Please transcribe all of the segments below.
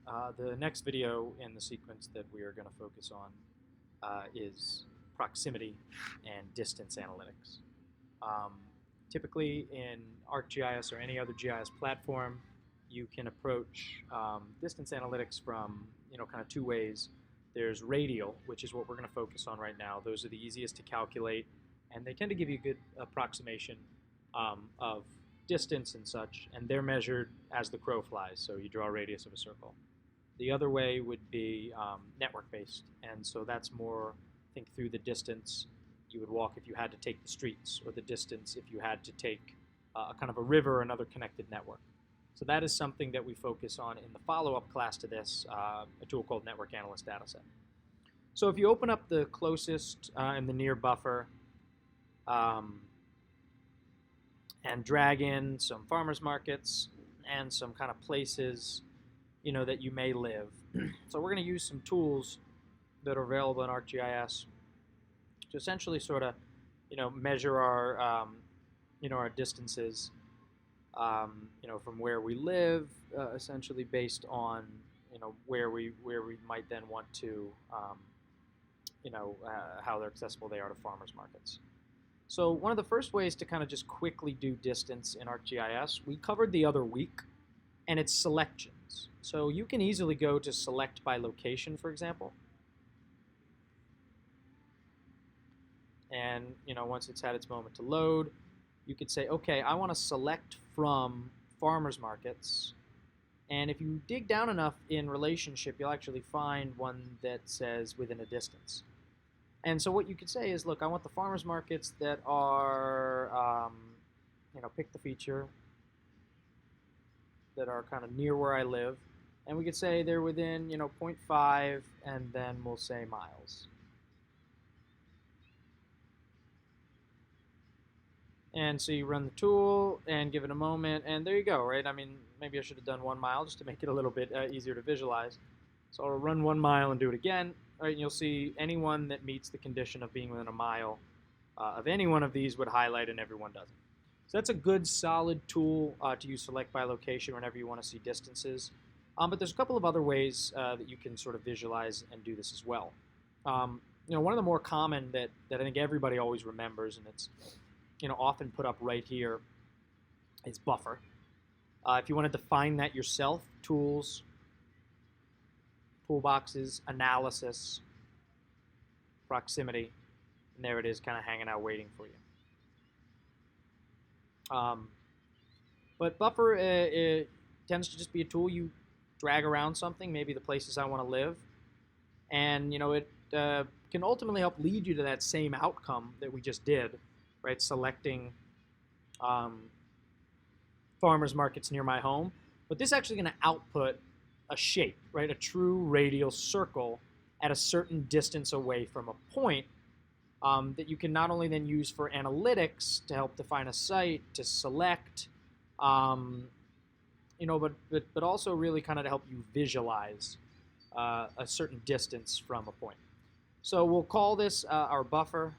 The next video in the sequence that we are going to focus on is proximity and distance analytics. Um, Typically in ArcGIS or any other GIS platform, you can approach distance analytics from kind of two ways. There's radial, which is what we're going to focus on right now. Those are the easiest to calculate, and they tend to give you a good approximation of distance and such, and they're measured as the crow flies, so you draw a radius of a circle. The other way would be network-based, and so that's more, think through the distance you would walk if you had to take the streets, or the distance if you had to take a kind of a river or another connected network. So that is something that we focus on in the follow-up class to this, a tool called Network Analyst Dataset. So if you open up the closest and the near buffer and drag in some farmers markets and some kind of places that you may live. So we're going to use some tools that are available in ArcGIS to essentially sort of, measure our, our distances, from where we live, essentially based on, where we might then want to, how they're accessible they are to farmers markets. So one of the first ways to kind of just quickly do distance in ArcGIS, we covered the other week, and it's selections. So you can easily go to select by location, for example. And once it's had its moment to load, you could say, okay, I want to select from farmers markets. And if you dig down enough in relationship, you'll actually find one that says within a distance. And so what you could say is, look, I want the farmers markets that are, pick the feature, that are kind of near where I live. And we could say they're within, 0.5, and then we'll say miles. And so you run the tool and give it a moment, and there you go, right? I mean, maybe I should have done 1 mile just to make it a little bit easier to visualize. So I'll run 1 mile and do it again, right? And you'll see anyone that meets the condition of being within a mile of any one of these would highlight, and everyone doesn't. So that's a good, solid tool to use select by location whenever you want to see distances. But there's a couple of other ways that you can sort of visualize and do this as well. One of the more common that I think everybody always remembers, and it's often put up right here, is buffer. If you want to define that yourself, tools, toolboxes, analysis, proximity, and there it is, kind of hanging out waiting for you. But buffer it tends to just be a tool you drag around something, maybe the places I want to live, and it can ultimately help lead you to that same outcome that we just did, right? Selecting farmers markets near my home, but this is actually going to output a shape, right? A true radial circle at a certain distance away from a point that you can not only then use for analytics to help define a site, to select, but also really kind of to help you visualize a certain distance from a point. So we'll call this our buffer.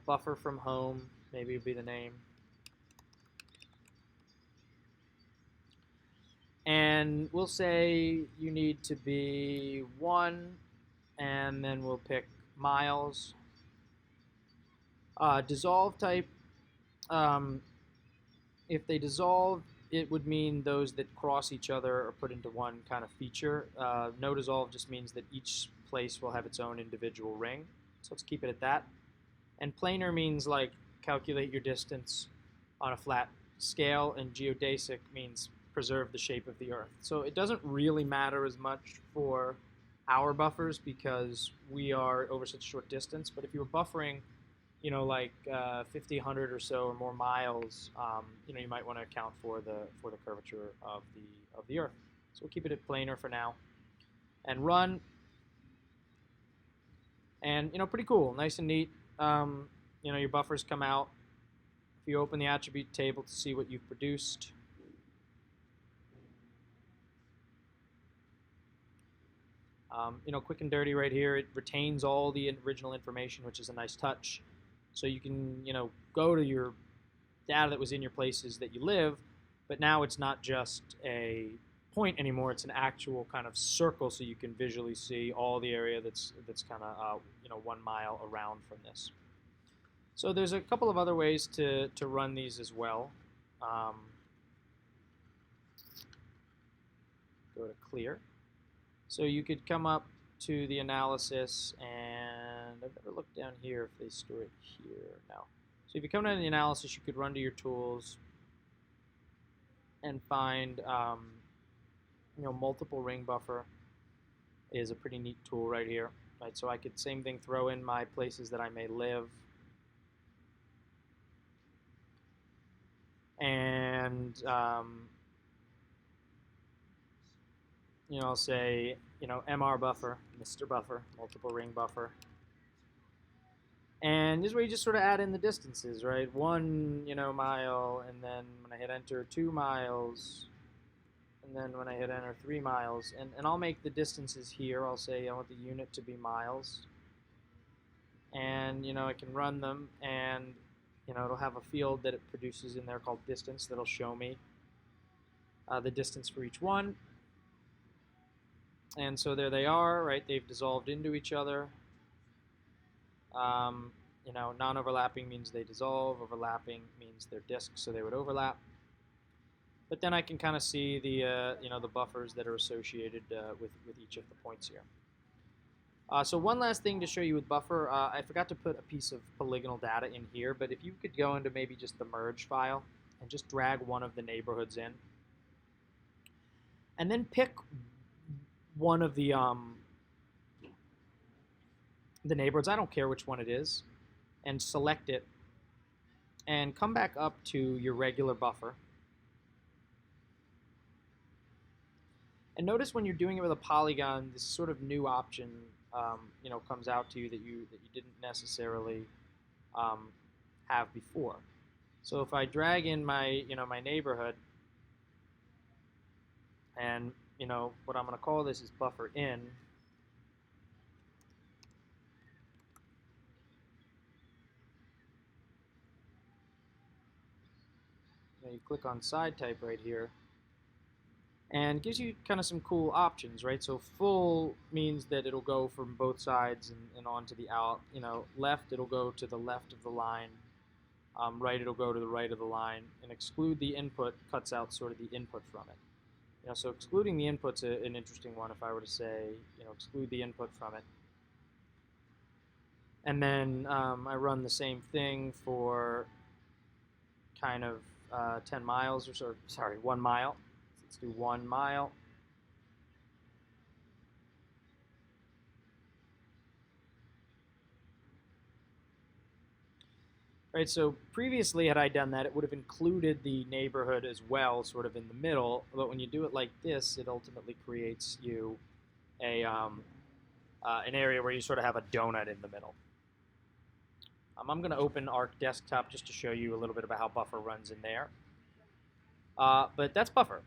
Buffer from home, maybe would be the name. And we'll say you need to be 1, and then we'll pick miles. Dissolve type, if they dissolve, it would mean those that cross each other are put into one kind of feature. No dissolve just means that each place will have its own individual ring. So let's keep it at that. And planar means like calculate your distance on a flat scale, and geodesic means preserve the shape of the Earth. So it doesn't really matter as much for our buffers because we are over such a short distance. But if you were buffering, like 50, 100 or so or more miles, you might want to account for the curvature of the Earth. So we'll keep it at planar for now, and run. And pretty cool, nice and neat. Your buffers come out. If you open the attribute table to see what you've produced, quick and dirty right here, it retains all the original information, which is a nice touch. So you can, go to your data that was in your places that you live, but now it's not just a point anymore. It's an actual kind of circle, so you can visually see all the area that's kind of 1 mile around from this. So there's a couple of other ways to run these as well. Go to clear. So you could come up to the analysis, and I better look down here if they store it here. No. So if you come down to the analysis, you could run to your tools and find multiple ring buffer is a pretty neat tool right here. Right, so I could same thing, throw in my places that I may live, and I'll say MR buffer, Mr. Buffer, multiple ring buffer. And this is where you just sort of add in the distances, right? 1 mile, and then when I hit enter, 2 miles, and then when I hit enter, 3 miles. And I'll make the distances here. I'll say I want the unit to be miles. And I can run them, and it'll have a field that it produces in there called distance that'll show me the distance for each one. And so there they are, right? They've dissolved into each other. Non-overlapping means they dissolve. Overlapping means they're disks, so they would overlap. But then I can kind of see the the buffers that are associated with each of the points here. So one last thing to show you with buffer, I forgot to put a piece of polygonal data in here, but if you could go into maybe just the merge file and just drag one of the neighborhoods in, and then pick one of the neighborhoods, I don't care which one it is, and select it, and come back up to your regular buffer. And notice when you're doing it with a polygon, this sort of new option comes out to you that you didn't necessarily have before. So if I drag in my my neighborhood, and what I'm going to call this is buffer in. You click on side type right here, and it gives you kind of some cool options, right? So full means that it'll go from both sides and onto the out. Left, it'll go to the left of the line. Right, it'll go to the right of the line. And exclude the input cuts out sort of the input from it. So excluding the input's an interesting one. If I were to say, exclude the input from it, and then I run the same thing for kind of 10 miles or so. Sorry, 1 mile. Let's do 1 mile. Right, so previously had I done that, it would have included the neighborhood as well, sort of in the middle, but when you do it like this, it ultimately creates you an area where you sort of have a donut in the middle. I'm going to open Arc Desktop just to show you a little bit about how buffer runs in there. But that's buffer.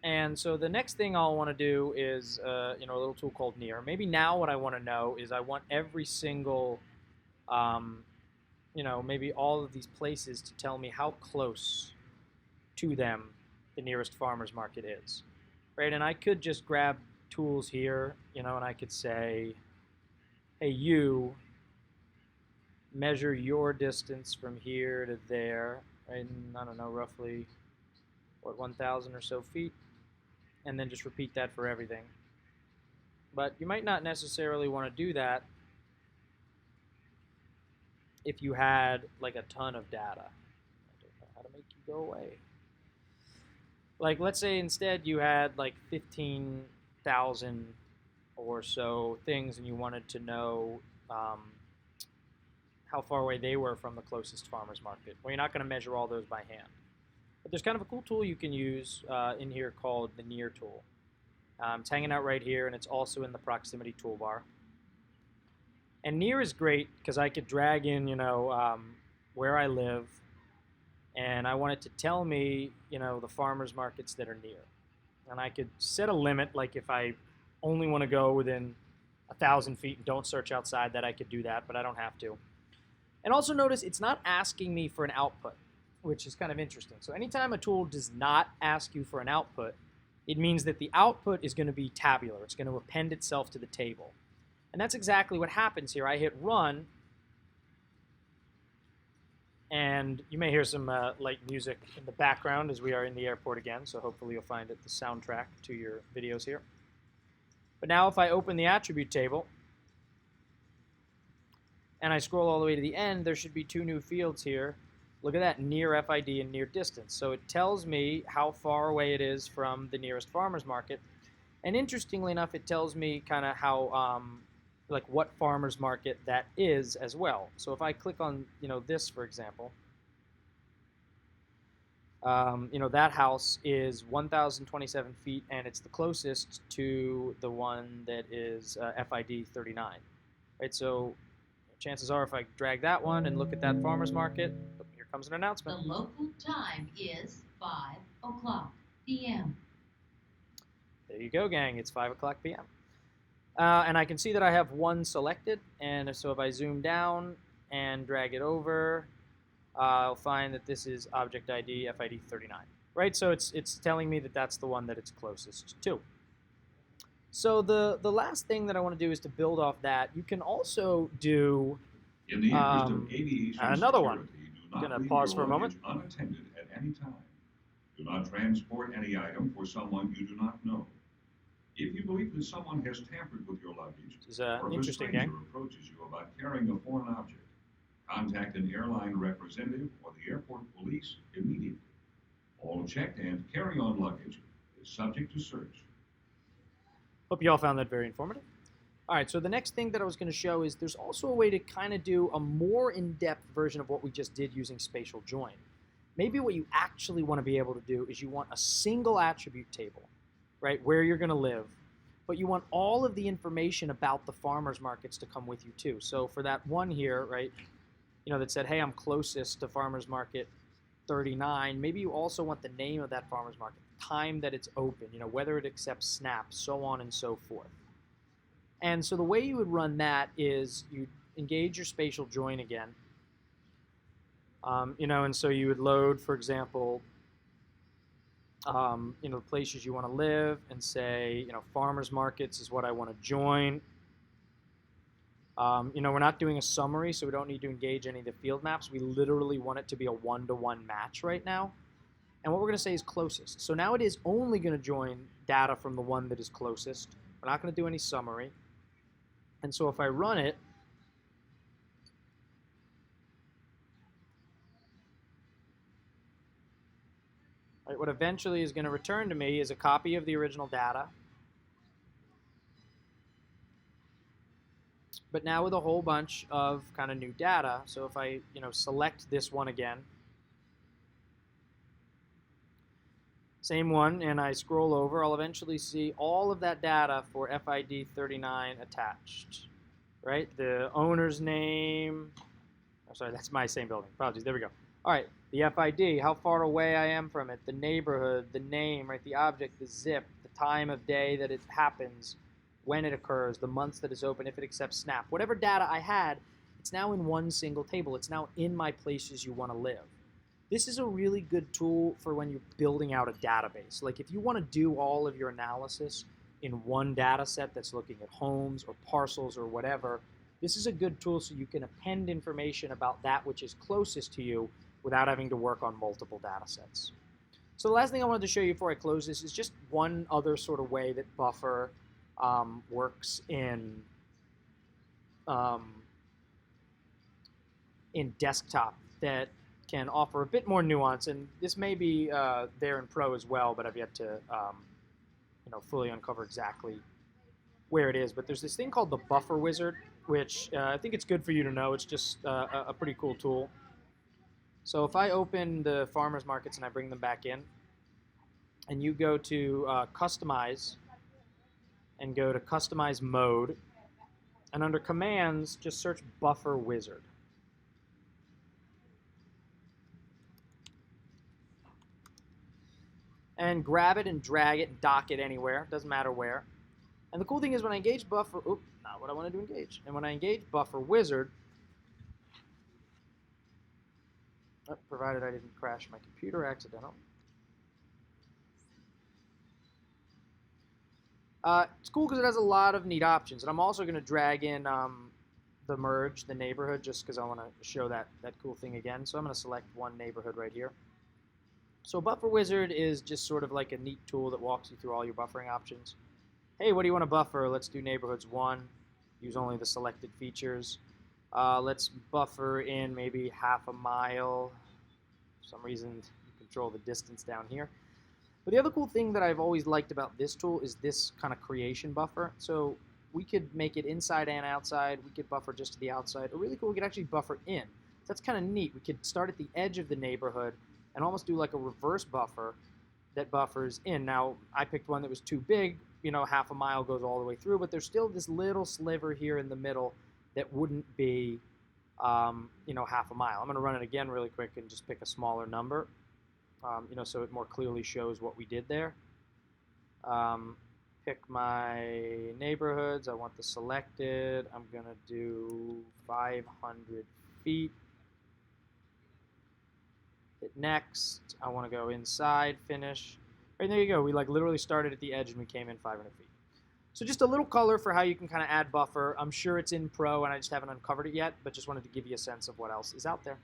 And so the next thing I'll want to do is a little tool called near. Maybe now what I want to know is I want every single maybe all of these places to tell me how close to them the nearest farmer's market is, right? And I could just grab tools here, and I could say, hey, you measure your distance from here to there, right? And I don't know, roughly, 1,000 or so feet, and then just repeat that for everything. But you might not necessarily want to do that if you had like a ton of data. I don't know how to make you go away. Like, let's say instead you had like 15,000 or so things, and you wanted to know how far away they were from the closest farmer's market. Well, you're not going to measure all those by hand. But there's kind of a cool tool you can use in here called the near tool. It's hanging out right here, and it's also in the proximity toolbar. And near is great because I could drag in, where I live, and I want it to tell me, the farmers markets that are near. And I could set a limit, like if I only want to go within 1,000 feet and don't search outside that, I could do that, but I don't have to. And also notice it's not asking me for an output, which is kind of interesting. So anytime a tool does not ask you for an output, it means that the output is going to be tabular. It's going to append itself to the table. And that's exactly what happens here. I hit run, and you may hear some light music in the background as we are in the airport again, so hopefully you'll find it the soundtrack to your videos here. But now if I open the attribute table, and I scroll all the way to the end, there should be two new fields here. Look at that, near FID and near distance. So it tells me how far away it is from the nearest farmer's market. And interestingly enough, it tells me kind of how, like what farmer's market that is as well. So if I click on, this, for example, that house is 1,027 feet, and it's the closest to the one that is FID 39. Right, so chances are if I drag that one and look at that farmer's market, here comes an announcement. The local time is 5 o'clock p.m. There you go, gang. It's 5 o'clock p.m. And I can see that I have one selected, and so if I zoom down and drag it over, I'll find that this is object ID FID 39. Right, so it's telling me that that's the one that it's closest to. So the last thing that I want to do is to build off that. You can also do in the interest of aviation another one. I'm going to pause for a moment. Unattended at any time. Do not transport any item for someone you do not know. If you believe that someone has tampered with your luggage, this is or if interesting, a stranger gang. approaches you about carrying a foreign object, contact an airline representative or the airport police immediately. All checked and carry-on luggage is subject to search. Hope you all found that very informative. All right, so the next thing that I was going to show is there's also a way to kind of do a more in-depth version of what we just did using spatial join. Maybe what you actually want to be able to do is you want a single attribute table, right, where you're going to live, but you want all of the information about the farmers markets to come with you too. So for that one here, right, that said, hey, I'm closest to farmers market 39, maybe you also want the name of that farmer's market, the time that it's open, whether it accepts SNAP, so on and so forth. And so the way you would run that is you engage your spatial join again, and so you would load, for example, the places you want to live and say, farmers markets is what I want to join. We're not doing a summary, so we don't need to engage any of the field maps. We literally want it to be a one-to-one match right now. And what we're going to say is closest. So now it is only going to join data from the one that is closest. We're not going to do any summary. And so if I run it, right, what eventually is going to return to me is a copy of the original data, but now with a whole bunch of kind of new data. So if I, select this one again, same one, and I scroll over, I'll eventually see all of that data for FID 39 attached, right? The owner's name, oh, sorry, that's my same building, apologies, there we go. All right, the FID, how far away I am from it, the neighborhood, the name, right? The object, the zip, the time of day that it happens, when it occurs, the months that it's open, if it accepts SNAP. Whatever data I had, it's now in one single table. It's now in my places you want to live. This is a really good tool for when you're building out a database. Like if you want to do all of your analysis in one data set that's looking at homes or parcels or whatever, this is a good tool so you can append information about that which is closest to you without having to work on multiple data sets. So the last thing I wanted to show you before I close this is just one other sort of way that Buffer works in desktop that can offer a bit more nuance, and this may be there in Pro as well, but I've yet to fully uncover exactly where it is. But there's this thing called the Buffer Wizard, which I think it's good for you to know. It's just a pretty cool tool. So if I open the farmers markets and I bring them back in, and you go to Customize, and go to Customize Mode, and under Commands, just search Buffer Wizard. And grab it and drag it and dock it anywhere, doesn't matter where. And the cool thing is when I engage Buffer, oops, not what I wanted to engage. And when I engage Buffer Wizard, provided I didn't crash my computer accidentally. It's cool because it has a lot of neat options, and I'm also going to drag in the merge, the neighborhood, just because I want to show that cool thing again. So I'm going to select one neighborhood right here. So Buffer Wizard is just sort of like a neat tool that walks you through all your buffering options. Hey, what do you want to buffer? Let's do neighborhoods 1. Use only the selected features. Let's buffer in maybe half a mile. For some reason, you control the distance down here. But the other cool thing that I've always liked about this tool is this kind of creation buffer. So we could make it inside and outside. We could buffer just to the outside. Or really cool, we could actually buffer in. So that's kind of neat. We could start at the edge of the neighborhood and almost do like a reverse buffer that buffers in. Now, I picked one that was too big. You know, half a mile goes all the way through, but there's still this little sliver here in the middle that wouldn't be, you know, half a mile. I'm going to run it again really quick and just pick a smaller number. You know, so it more clearly shows what we did there. Pick my neighborhoods. I want the selected. I'm going to do 500 feet. Hit next. I want to go inside, finish. Right, there you go. We like literally started at the edge and we came in 500 feet. So just a little color for how you can kind of add buffer. I'm sure it's in Pro and I just haven't uncovered it yet, but just wanted to give you a sense of what else is out there.